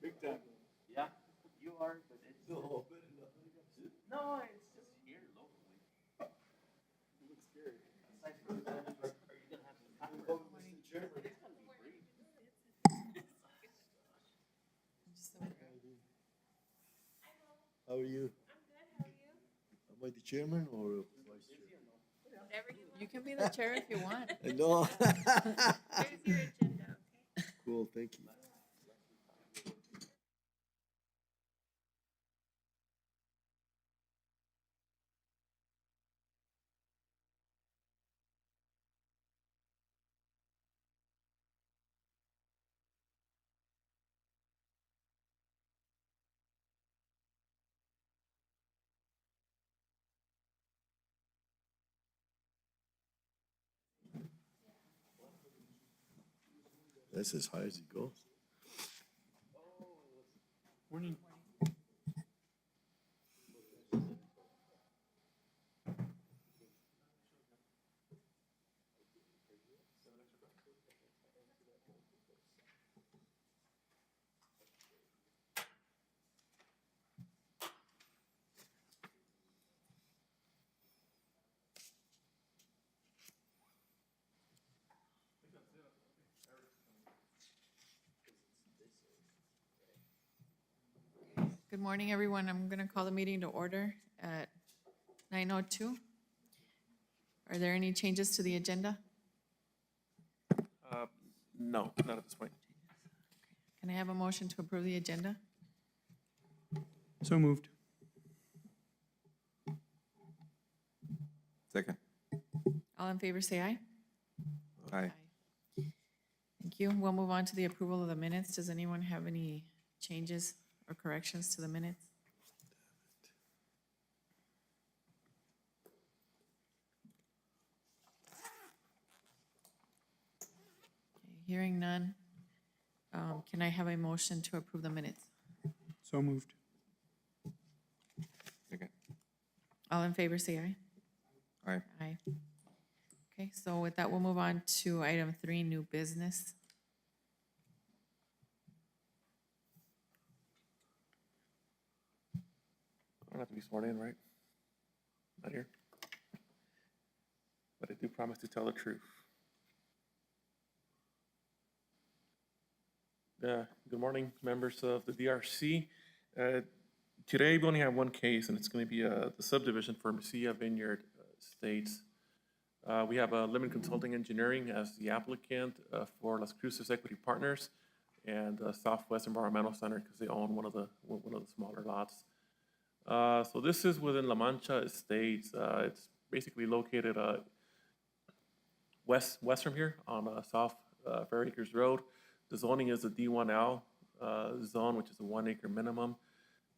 Big time. Yeah, you are, but it's, No, better not. no, it's just here locally. It looks scary. Aside from that, are you gonna have some time? Oh, Mr. Chairman. It's gonna be brief. How are you? I'm good, how are you? Am I the chairman or vice chair? Whatever you want. You can be the chair if you want. I know. Here's your agenda, okay? Cool, thank you. That's as high as it goes. Morning. Good morning, everyone. I'm going to call the meeting to order at 9:02. Are there any changes to the agenda? No, not at this point. Can I have a motion to approve the agenda? So moved. Second. All in favor, say aye. Aye. Thank you. We'll move on to the approval of the minutes. Does anyone have any changes or corrections to the minutes? Okay, hearing none. Can I have a motion to approve the minutes? So moved. Second. All in favor, say aye. Aye. Aye. Okay, so with that, we'll move on to item 3, new business. I don't have to be sworn in, right? Not here. But I do promise to tell the truth. Good morning, members of the DRC. Today, we only have one case, and it's going to be the subdivision for Mesilla Vineyard Estates. We have Lemon Consulting Engineering as the applicant for Las Cruces Equity Partners. and Southwest Environmental Center, because they own one of the smaller lots. So this is within La Mancha Estates. It's basically located west from here on South Fair Acres Road. The zoning is a D1L zone, which is a 1 acre minimum.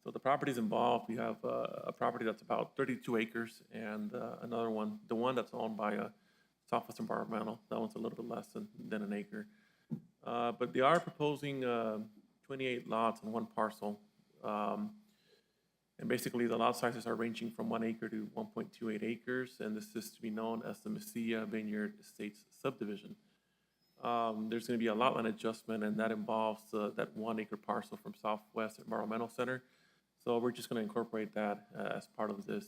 So the properties involved, we have a property that's about 32 acres and another one, the one that's owned by Southwest Environmental, that one's a little bit less than an acre. But they are proposing 28 lots in one parcel. And basically the lot sizes are ranging from 1 acre to 1.28 acres, and this is to be known as the Mesilla Vineyard Estates subdivision. There's going to be a lot line adjustment, and that involves that 1 acre parcel from Southwest Environmental Center. So we're just going to incorporate that as part of this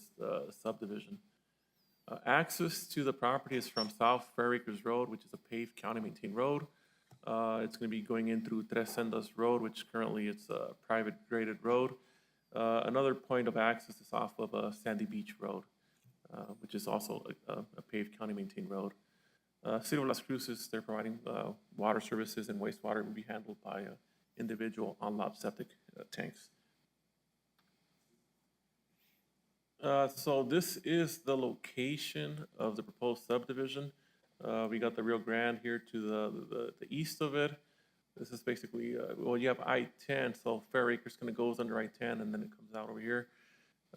subdivision. Access to the property is from South Fair Acres Road, which is a paved county maintained road. It's going to be going in through Tres Sendas Road, which currently it's a private graded road. Another point of access is off of Sandy Beach Road, which is also a paved county maintained road. City of Las Cruces, they're providing water services, and wastewater will be handled by individual on-lot septic tanks. So this is the location of the proposed subdivision. We got the Rio Grande here to the east of it. This is basically, well, you have I-10, so Fair Acres kind of goes under I-10, and then it comes out over here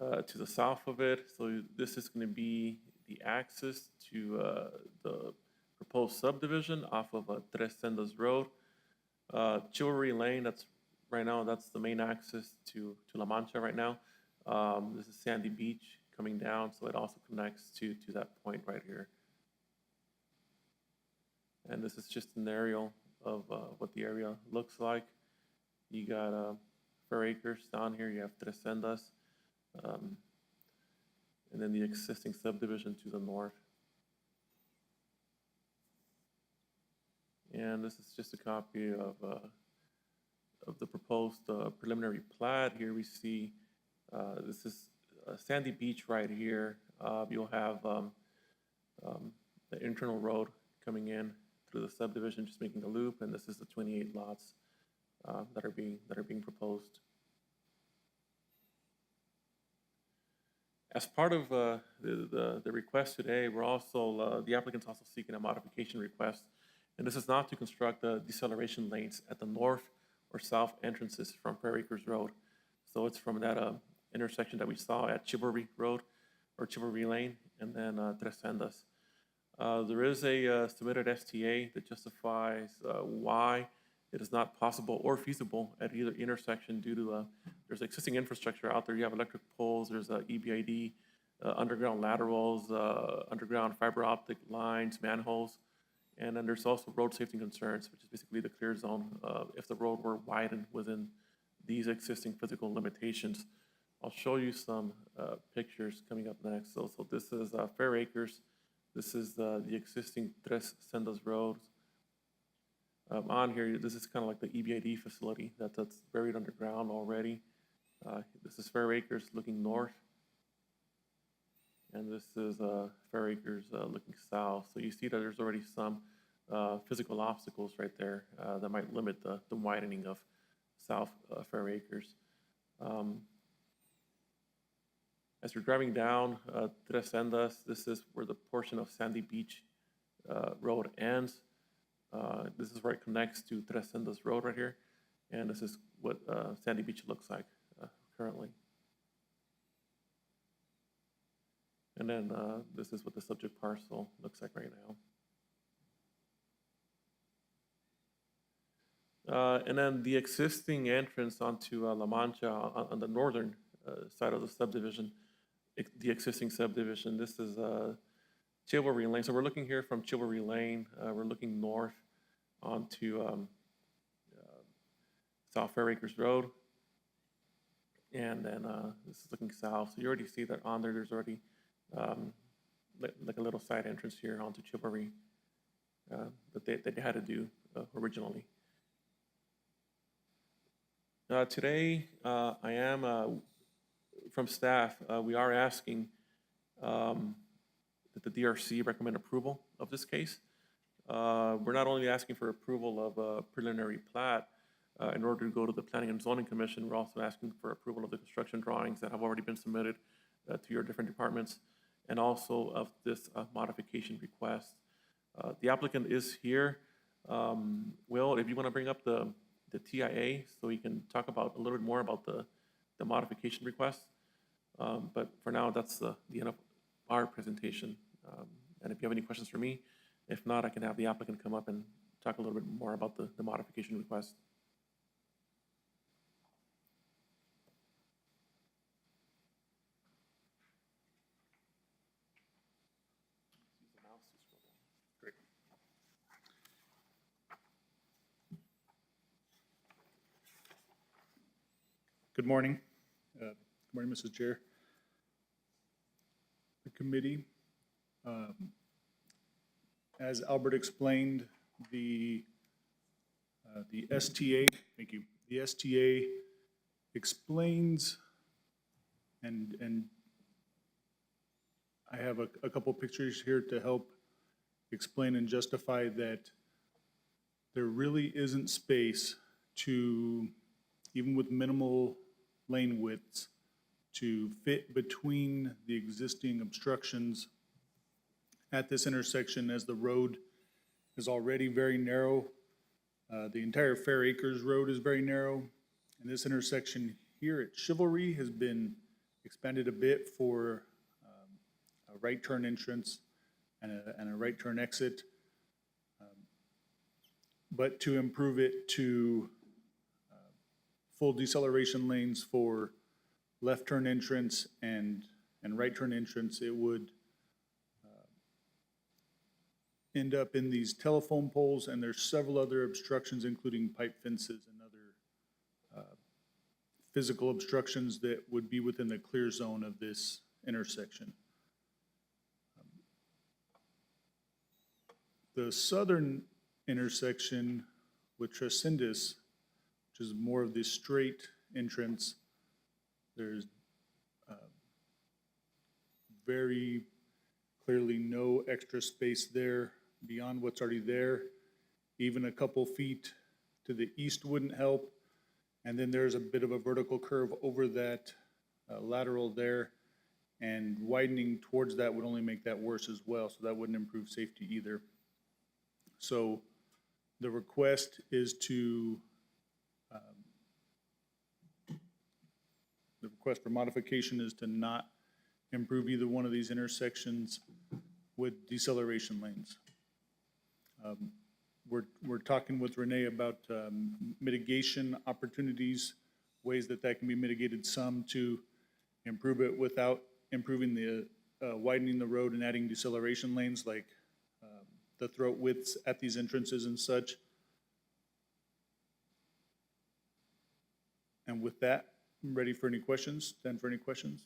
to the south of it. So this is going to be the access to the proposed subdivision off of Tres Sendas Road. Chivalry Lane, that's the main access to La Mancha right now. This is Sandy Beach coming down, so it also connects to that point right here. And this is just an aerial of what the area looks like. You got Fair Acres down here, you have Tres Sendas, and then the existing subdivision to the north. And this is just a copy of the proposed preliminary plat. Here we see this is Sandy Beach right here. You'll have the internal road coming in through the subdivision, just making a loop, and this is the 28 lots that are being proposed. As part of the request today, we're also the applicant's also seeking a modification request, and this is not to construct the deceleration lanes at the north or south entrances from Fair Acres Road. So it's from that intersection that we saw at Chivalry Road or Chivalry Lane, and then Tres Sendas. There is a submitted STA that justifies why it is not possible or feasible at either intersection due to there's existing infrastructure out there. You have electric poles, there's EBID, underground laterals, underground fiber optic lines, manholes, and then there's also road safety concerns, which is basically the clear zone if the road were widened within these existing physical limitations. I'll show you some pictures coming up next. So this is Fair Acres. This is the existing Tres Sendas Road. On here, this is kind of like the EBID facility that's buried underground already. This is Fair Acres looking north. And this is Fair Acres looking south. So you see that there's already some physical obstacles right there that might limit the widening of South Fair Acres. As you're driving down Tres Sendas, this is where the portion of Sandy Beach Road ends. This is where it connects to Tres Sendas Road right here. And this is what Sandy Beach looks like currently. And then this is what the subject parcel looks like right now. And then the existing entrance onto La Mancha on the northern side of the subdivision, the existing subdivision, this is Chivalry Lane. So we're looking here from Chivalry Lane. We're looking north onto South Fair Acres Road. And then this is looking south. So you already see that on there, there's already like a little side entrance here onto Chivalry that they had to do originally. Today, I am, from staff, we are asking that the DRC recommend approval of this case. We're not only asking for approval of a preliminary plat, In order to go to the Planning and Zoning Commission, we're also asking for approval of the construction drawings that have already been submitted to your different departments, and also of this modification request. The applicant is here. Will, if you want to bring up the TIA, so we can talk about a little bit more about the modification request. But for now, that's the end of our presentation. And if you have any questions for me, if not, I can have the applicant come up and talk a little bit more about the modification request. Good morning. Good morning, Mrs. Chair. The committee, as Albert explained, the STA, thank you, the STA explains, and I have a couple pictures here to help explain and justify that there really isn't space to, even with minimal lane widths, to fit between the existing obstructions at this intersection, as the road is already very narrow. The entire Fair Acres Road is very narrow, and this intersection here at Chivalry has been expanded a bit for a right turn entrance and a right turn exit. But to improve it to full deceleration lanes for left turn entrance and right turn entrance, it would end up in these telephone poles, and there's several other obstructions, including pipe fences and other physical obstructions that would be within the clear zone of this intersection. The southern intersection with Trescindus, which is more of the straight entrance, there's very clearly no extra space there beyond what's already there. Even a couple feet to the east wouldn't help. And then there's a bit of a vertical curve over that lateral there, and widening towards that would only make that worse as well, so that wouldn't improve safety either. So the request is to, the request for modification is to not improve either one of these intersections with deceleration lanes. We're talking with Renee about mitigation opportunities, ways that can be mitigated some to improve it without improving the, widening the road and adding deceleration lanes, like the throat widths at these entrances and such. And with that, I'm ready for any questions. Stand for any questions.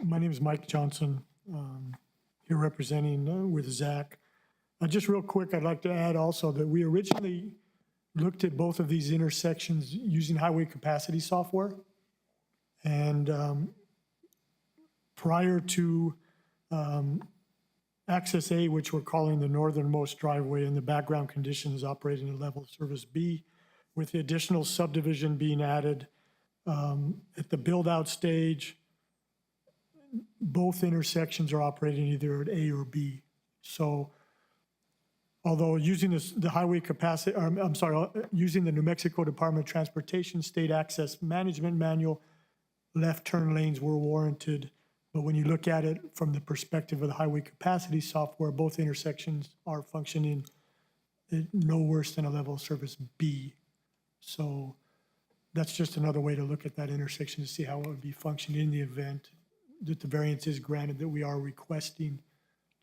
My name is Mike Johnson, here representing with Zach. Just real quick, I'd like to add also that we originally looked at both of these intersections using highway capacity software. And prior to Access A, which we're calling the northernmost driveway, and the background conditions operating at level of service B, with the additional subdivision being added at the build-out stage, both intersections are operating either at A or B. So although using the highway capacity, using the New Mexico Department of Transportation State Access Management Manual, left turn lanes were warranted. But when you look at it from the perspective of the highway capacity software, both intersections are functioning at no worse than a level of service B. So that's just another way to look at that intersection to see how it would be functioning in the event that the variance is granted, that we are requesting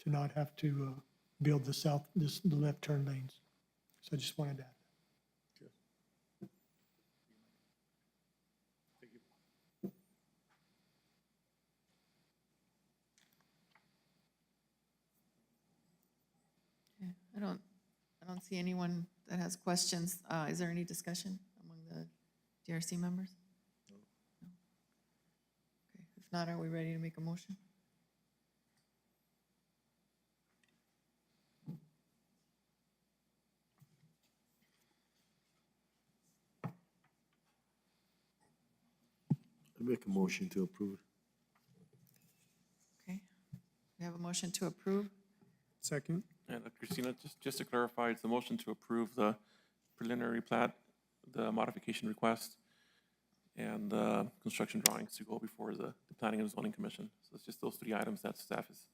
to not have to build the left turn lanes. So I just wanted to add that. Thank you. don't see anyone that has questions. Is there any discussion among the DRC members? No. Okay, if not, are we ready to make a motion? I make a motion to approve. Okay. We have a motion to approve. Second? And Christina, just to clarify, it's the motion to approve the preliminary plat, the modification request, and the construction drawings to go before the Planning and Zoning Commission. So it's just those three items that staff is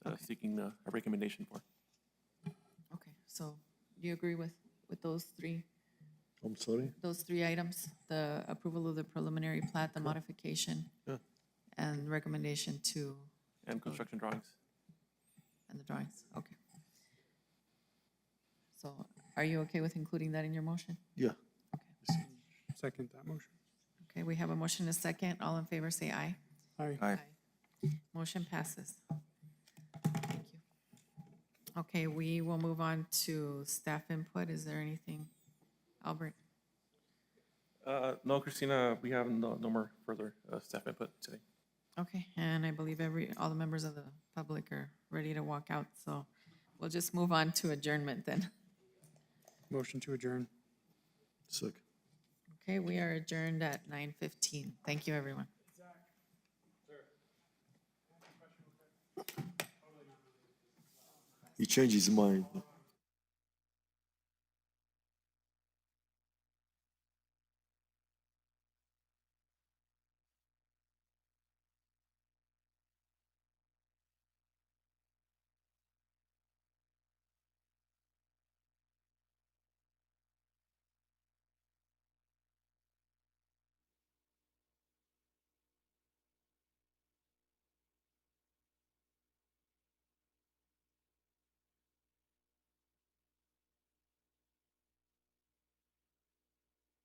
Okay. seeking a recommendation for. Okay, so do you agree with those three I'm sorry? items? The approval of the preliminary plat, the modification, Yeah. and recommendation to, And construction drawings. and the drawings? Okay. So are you okay with including that in your motion? Yeah. Second that motion. Okay, we have a motion and a second. All in favor, say aye. Aye. Motion passes. Thank you. Okay, we will move on to staff input. Is there anything? Albert? No, Christina, we have no more further staff input today. Okay, and I believe all the members of the public are ready to walk out, so we'll just move on to adjournment then. Motion to adjourn. Second. Okay, we are adjourned at 9:15. Thank you, everyone. He changed his mind.